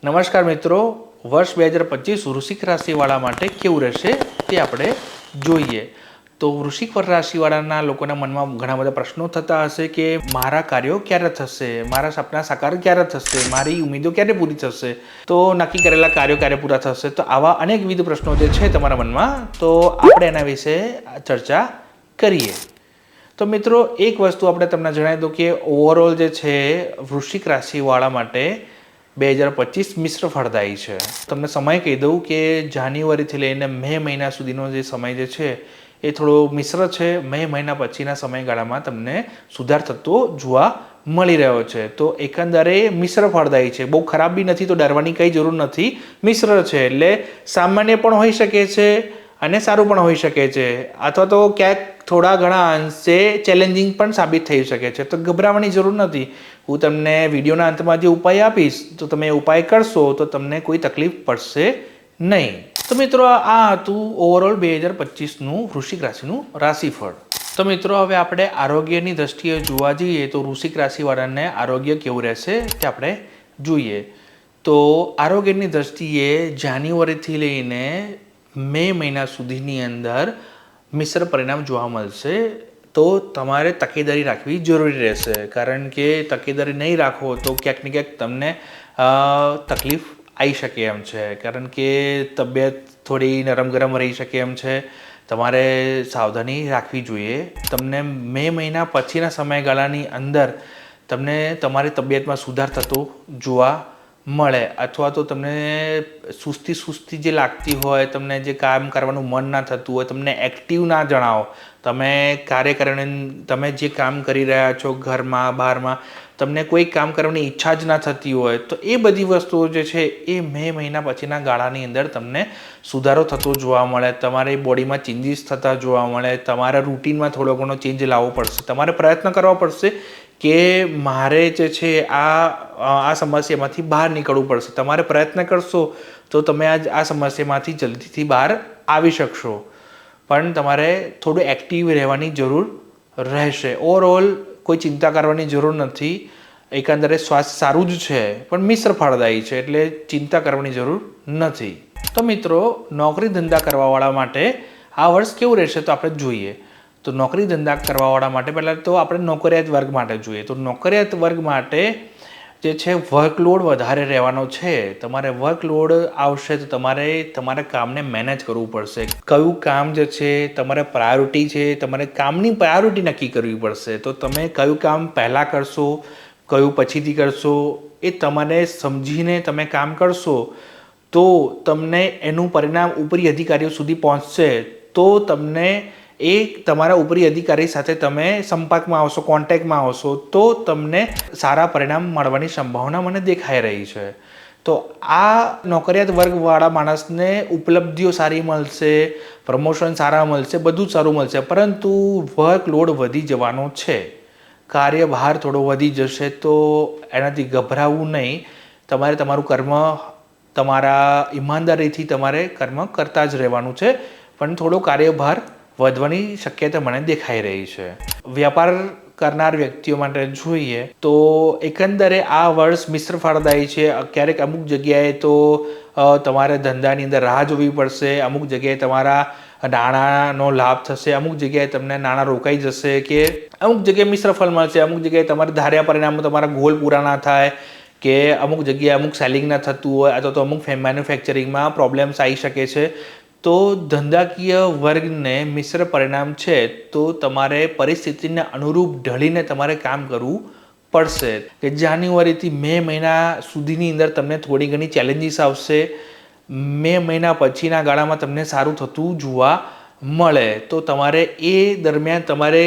નમસ્કાર મિત્રો, વર્ષ 2025 વૃશ્ચિક રાશિવાળા માટે કેવું રહેશે તે આપણે જોઈએ. તો વૃશ્ચિક રાશિવાળાના લોકોના મનમાં ઘણા બધા પ્રશ્નો થતા હશે કે મારા કાર્યો ક્યારે થશે, મારા સપના સાકાર ક્યારે થશે, મારી ઉમેદો ક્યારે પૂરી થશે, તો નક્કી કરેલા કાર્યો ક્યારે પૂરા થશે. તો આવા અનેકવિધ પ્રશ્નો જે છે તમારા મનમાં, તો આપણે એના વિશે ચર્ચા કરીએ. તો મિત્રો, એક વસ્તુ આપણે તમને જણાવી દઉં કે ઓવરઓલ જે છે વૃશ્ચિક રાશિવાળા માટે 2025 મિશ્ર ફળદાયી છે. તમને સમય કહી દઉં કે જાન્યુઆરીથી લઈને મે મહિના સુધીનો જે સમય જે છે એ થોડો મિશ્ર છે. મે મહિના પછીના સમયગાળામાં તમને સુધાર થતો જોવા મળી રહ્યો છે. તો એકંદરે મિશ્ર ફળદાયી છે, બહુ ખરાબ બી નથી, તો ડરવાની કંઈ જરૂર નથી. મિશ્ર છે એટલે સામાન્ય પણ હોઈ શકે છે અને સારું પણ હોઈ શકે છે, અથવા તો ક્યાંક થોડા ઘણા અંશે ચેલેન્જિંગ પણ સાબિત થઈ શકે છે. તો ગભરાવાની જરૂર નથી. હું તમને વિડીયોના અંતમાં જે ઉપાય આપીશ, તો તમે ઉપાય કરશો તો તમને કોઈ તકલીફ પડશે નહીં. તો મિત્રો, આ હતું ઓવરઓલ 2025નું વૃશ્ચિક રાશિનું રાશિફળ. તો મિત્રો, હવે આપણે આરોગ્યની દ્રષ્ટિએ જોવા જઈએ તો વૃશ્ચિક રાશિવાળાને આરોગ્ય કેવું રહેશે તે આપણે જોઈએ. તો આરોગ્યની દ્રષ્ટિએ જાન્યુઆરીથી લઈને મે મહિના સુધીની અંદર મિશ્ર પરિણામ જોવા મળશે. તો તમારે તકેદારી રાખવી જરૂરી રહેશે, કારણ કે તકેદારી નહીં રાખો તો ક્યાંક ને ક્યાંક તમને તકલીફ આવી શકે એમ છે, કારણ કે તબિયત થોડી નરમ ગરમ રહી શકે એમ છે. તમારે સાવધાની રાખવી જોઈએ. તમને મે મહિના પછીના સમયગાળાની અંદર તમને તમારી તબિયતમાં સુધાર થતો જોવા મળે, અથવા તો તમને સુસ્તી જે લાગતી હોય, તમને જે કામ કરવાનું મન ના થતું હોય, તમને એક્ટિવ ના જણાવો, તમે તમે જે કામ કરી રહ્યા છો ઘરમાં બહારમાં, તમને કોઈ કામ કરવાની ઈચ્છા જ ના થતી હોય, તો એ બધી વસ્તુઓ જે છે એ મે મહિના પછીના ગાળાની અંદર તમને સુધારો થતો જોવા મળે. તમારી બોડીમાં ચેન્જીસ થતા જોવા મળે. તમારા રૂટીનમાં થોડો ઘણો ચેન્જ લાવવો પડશે. તમારે પ્રયત્ન કરવા પડશે કે મારે જે છે આ સમસ્યામાંથી બહાર નીકળવું પડશે. તમારે પ્રયત્ન કરશો તો તમે આ સમસ્યામાંથી જલ્દીથી બહાર આવી શકશો, પણ તમારે થોડું એક્ટિવ રહેવાની જરૂર રહેશે. ઓવરઓલ કોઈ ચિંતા કરવાની જરૂર નથી. એકંદરે સ્વાસ્થ્ય સારું જ છે, પણ મિશ્ર ફળદાયી છે, એટલે ચિંતા કરવાની જરૂર નથી. તો મિત્રો, નોકરી ધંધા કરવાવાળા માટે આ વર્ષ કેવું રહેશે તો આપણે જોઈએ. તો નોકરી ધંધા કરવાવાળા માટે પહેલાં તો આપણે નોકરિયાત વર્ગ માટે જોઈએ. તો નોકરિયાત વર્ગ માટે જે છે વર્કલોડ વધારે રહેવાનો છે. તમારે વર્કલોડ આવશે તો તમારે તમારા કામને મેનેજ કરવું પડશે. કયું કામ જે છે તમારે પ્રાયોરિટી છે, તમારે કામની પ્રાયોરિટી નક્કી કરવી પડશે. તો તમે કયું કામ પહેલાં કરશો, કયું પછીથી કરશો, એ તમારે સમજીને તમે કામ કરશો તો તમને એનું પરિણામ ઉપરી અધિકારીઓ સુધી પહોંચશે. તો તમને એ તમારા ઉપરી અધિકારી સાથે તમે સંપર્કમાં આવશો, કોન્ટેક્ટમાં આવશો, તો તમને સારા પરિણામ મળવાની સંભાવના મને દેખાઈ રહી છે. તો આ નોકરિયાત વર્ગવાળા માણસને ઉપલબ્ધિઓ સારી મળશે, પ્રમોશન સારા મળશે, બધું જ સારું મળશે, પરંતુ વર્કલોડ વધી જવાનો છે. કાર્યભાર થોડો વધી જશે. તો એનાથી ગભરાવું નહીં. તમારે તમારું કર્મ તમારા ઈમાનદારીથી તમારે કર્મ કરતા જ રહેવાનું છે, પણ થોડો કાર્યભાર વધવાની શક્યતા મને દેખાઈ રહી છે. વ્યાપાર કરનાર વ્યક્તિઓ માટે જોઈએ તો એકંદરે આ વર્ષ મિશ્ર ફળદાયી છે. ક્યારેક અમુક જગ્યાએ તો તમારે ધંધાની અંદર રાહ જોવી પડશે, અમુક જગ્યાએ તમારા નાણાંનો લાભ થશે, અમુક જગ્યાએ તમને નાણાં રોકાઈ જશે, કે અમુક જગ્યાએ મિશ્ર ફળ મળશે, અમુક જગ્યાએ તમારે ધાર્યા પરિણામો તમારા ગોલ પૂરા ના થાય, કે અમુક જગ્યાએ અમુક સેલિંગ ના થતું હોય, અથવા તો અમુક મેન્યુફેક્ચરિંગમાં પ્રોબ્લેમ્સ આવી શકે છે. તો ધંધાકીય વર્ગને મિશ્ર પરિણામ છે, તો તમારે પરિસ્થિતિને અનુરૂપ ઢળીને તમારે કામ કરવું પડશે. કે જાન્યુઆરીથી મે મહિના સુધીની અંદર તમને થોડી ઘણી ચેલેન્જીસ આવશે. મે મહિના પછીના ગાળામાં તમને સારું થતું જોવા મળે. તો તમારે એ દરમિયાન તમારે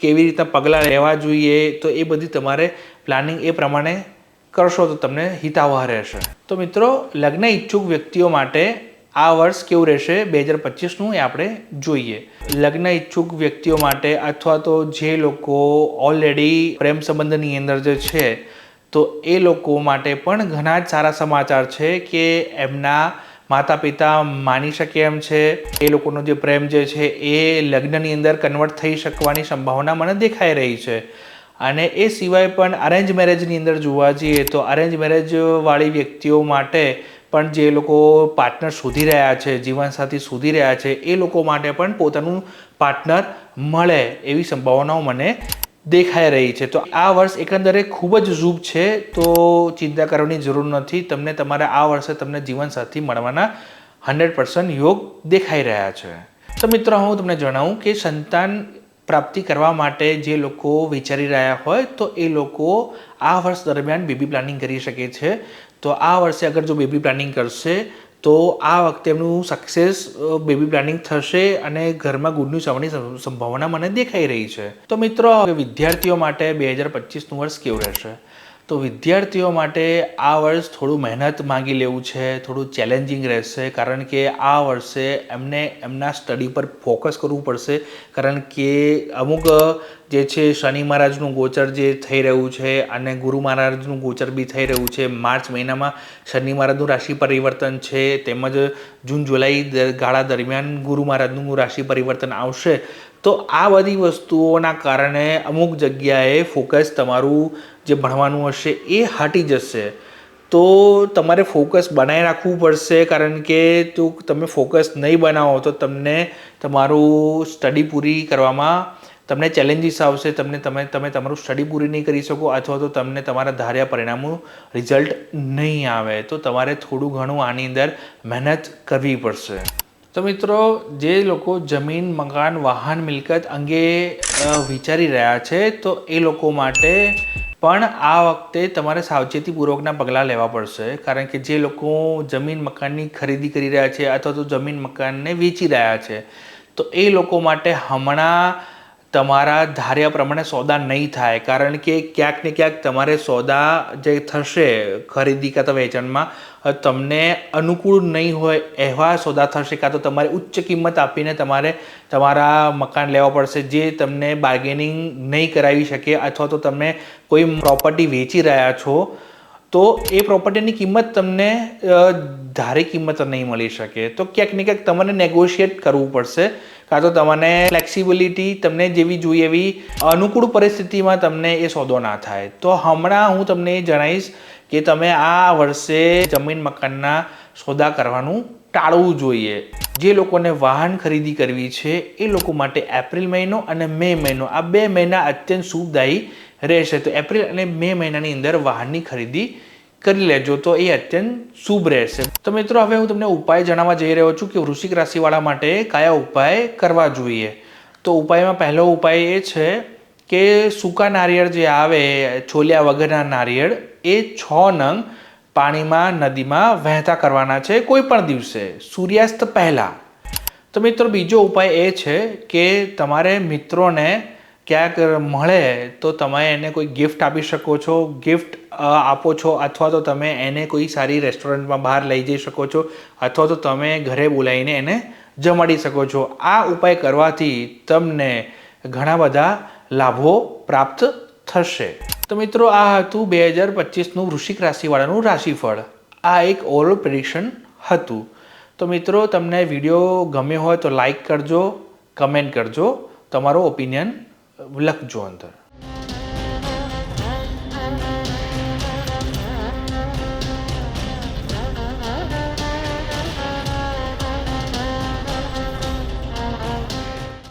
કેવી રીતના પગલાં લેવા જોઈએ, તો એ બધી તમારે પ્લાનિંગ એ પ્રમાણે કરશો તો તમને હિતાવહ રહેશે. તો મિત્રો, લગ્ન ઈચ્છુક વ્યક્તિઓ માટે આ વર્ષ કેવું રહેશે 2025નું એ આપણે જોઈએ. લગ્ન ઈચ્છુક વ્યક્તિઓ માટે, અથવા તો જે લોકો ઓલરેડી પ્રેમ સંબંધની અંદર જે છે, તો એ લોકો માટે પણ ઘણા જ સારા સમાચાર છે કે એમના માતા પિતા માની શકે એમ છે. એ લોકોનો જે પ્રેમ જે છે એ લગ્નની અંદર કન્વર્ટ થઈ શકવાની સંભાવના મને દેખાઈ રહી છે. અને એ સિવાય પણ અરેન્જ મેરેજની અંદર જોવા જઈએ તો અરેન્જ મેરેજવાળી વ્યક્તિઓ માટે પણ જે લોકો પાર્ટનર શોધી રહ્યા છે, જીવનસાથી શોધી રહ્યા છે, એ લોકો માટે પણ પોતાનું પાર્ટનર મળે એવી સંભાવનાઓ મને દેખાઈ રહી છે. તો આ વર્ષ એકંદરે ખૂબ જ શુભ છે, તો ચિંતા કરવાની જરૂર નથી. તમને તમારા આ વર્ષે તમને જીવનસાથી મળવાના 100% યોગ દેખાઈ રહ્યા છે. તો મિત્રો હું તમને જણાવું કે સંતાન પ્રાપ્તિ કરવા માટે જે લોકો વિચારી રહ્યા હોય તો એ લોકો આ વર્ષ દરમિયાન બેબી પ્લાનિંગ કરી શકે છે. તો આ વર્ષે અગર જો બેબી પ્લાનિંગ કરશે તો આ વખતે એમનું સક્સેસ બેબી પ્લાનિંગ થશે અને ઘરમાં ગુડ ન્યૂઝ આવવાની સંભાવના મને દેખાઈ રહી છે. તો મિત્રો વિદ્યાર્થીઓ માટે 2025નું વર્ષ કેવું રહેશે? તો વિદ્યાર્થીઓ માટે આ વર્ષ થોડું મહેનત માંગી લેવું છે, થોડું ચેલેન્જિંગ રહેશે, કારણ કે આ વર્ષે એમને એમના સ્ટડી પર ફોકસ કરવું પડશે. કારણ કે અમુક જે છે શનિ મહારાજનું ગોચર જે થઈ રહ્યું છે અને ગુરુ મહારાજનું ગોચર બી થઈ રહ્યું છે. માર્ચ મહિનામાં શનિ મહારાજનું રાશિ પરિવર્તન છે, તેમજ જૂન જુલાઈ ગાળા દરમિયાન ગુરુ મહારાજનું રાશિ પરિવર્તન આવશે. તો આ બધી વસ્તુઓના કારણે અમુક જગ્યાએ ફોકસ તમારું જે ભણવાનું હશે એ હટી જશે. તો તમારે ફોકસ બનાવી રાખવું પડશે, કારણ કે જો તમે ફોકસ નહીં બનાવો તો તમને તમારું સ્ટડી પૂરી કરવામાં તમને ચેલેન્જીસ આવશે. તમે તમારું સ્ટડી પૂરી નહીં કરી શકો અથવા તો તમને તમારા ધાર્યા પરિણામો રિઝલ્ટ નહીં આવે. તો તમારે થોડું ઘણું આની અંદર મહેનત કરવી પડશે. તો મિત્રો જે લોકો જમીન, મકાન, વાહન, મિલકત અંગે વિચારી રહ્યા છે તો એ લોકો માટે પણ આ વખતે તમારે સાવચેતીપૂર્વકના પગલાં લેવા પડશે. કારણ કે જે લોકો જમીન મકાનની ખરીદી કરી રહ્યા છે અથવા તો જમીન મકાનને વેચી રહ્યા છે તો એ લોકો માટે હમણાં તમારા ધાર્યા પ્રમાણે સોદા નહીં થાય. કારણ કે ક્યાંક ને ક્યાંક તમારે સોદા જે થશે ખરીદી કાં તો વેચાણમાં તમને અનુકૂળ નહીં હોય એવા સોદા થશે, કાં તો તમારે ઉચ્ચ કિંમત આપીને તમારે તમારા મકાન લેવા પડશે જે તમને બાર્ગેનિંગ નહીં કરાવી શકે. અથવા તો તમે કોઈ પ્રોપર્ટી વેચી રહ્યા છો તો એ પ્રોપર્ટીની કિંમત તમને ધારી કિંમત નહીં મળી શકે. તો ક્યાંક ને ક્યાંક તમારે નેગોશિએટ કરવું પડશે, કાં તો તમને ફ્લેક્સિબિલિટી તમને જેવી જોઈએ એવી અનુકૂળ પરિસ્થિતિમાં તમને એ સોદો ના થાય. તો હમણાં હું તમને જણાવીશ કે તમે આ વર્ષે જમીન મકાનના સોદા કરવાનું ટાળવું જોઈએ. જે લોકોને વાહન ખરીદી કરવી છે એ લોકો માટે એપ્રિલ મહિનો અને મે મહિનો, આ 2 મહિના અત્યંત શુભદાયી રહેશે. તો એપ્રિલ અને મે મહિનાની અંદર વાહનની ખરીદી કરી લેજો તો એ અત્યંત શુભ રહેશે. તો મિત્રો હવે હું તમને ઉપાય જણાવવા જઈ રહ્યો છું કે વૃશ્ચિક રાશિવાળા માટે કયા ઉપાય કરવા જોઈએ. તો ઉપાયમાં પહેલો ઉપાય એ છે કે સૂકા નારિયેળ જે આવે, છોલ્યા વગરના નારિયેળ, એ 6 નંગ પાણીમાં નદીમાં વહેતા કરવાના છે કોઈ પણ દિવસે સૂર્યાસ્ત પહેલાં. તો મિત્રો બીજો ઉપાય એ છે કે તમારે મિત્રોને ક્યાંક મળે તો તમે એને કોઈ ગિફ્ટ આપી શકો છો. ગિફ્ટ આપો છો અથવા તો તમે એને કોઈ સારી રેસ્ટોરન્ટમાં બહાર લઈ જઈ શકો છો અથવા તો તમે ઘરે બોલાવીને એને જમાડી શકો છો. આ ઉપાય કરવાથી તમને ઘણા બધા લાભો પ્રાપ્ત થશે. તો મિત્રો આ હતું 2025નું વૃશ્ચિક રાશિવાળાનું રાશિફળ. આ એક ઓવરઓલ પ્રેડિક્શન હતું. તો મિત્રો તમને વિડીયો ગમ્યો હોય તો લાઈક કરજો, કમેન્ટ કરજો, તમારો ઓપિનિયન લખજો અંદર.